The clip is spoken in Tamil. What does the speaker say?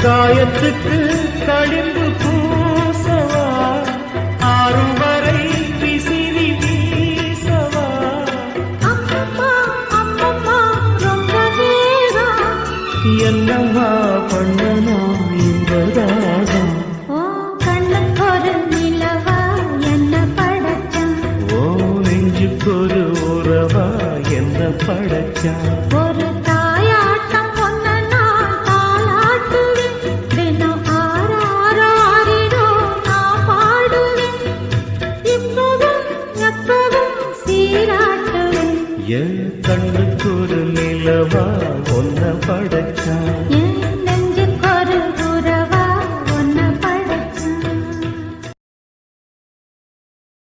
காயத்துக்கு களிம்பு பூசவா, ஆறும் வரை விசிறி வீசவா. அம்மம்மா அம்மம்மா ரொம்ப நேரம் என்னம்மா பண்ணணும் இன்பதாகம். ஓ கண்ணுக்கொரு நிலவா என்ன படைச்சான், ஓ நெஞ்சுக்கொரு உறவா என்ன படைச்சான். ஒரு தாயாட்டம் ஒன்ன நான் தாளாட்டுவேன், தினம் ஆறாரிடோ நான் பாடுவேன், இப்பவும் எப்பவும் சீராட்டுவேன். என் கண்ணுக்கொரு நிலவா ஒன்ன படைச்சான்.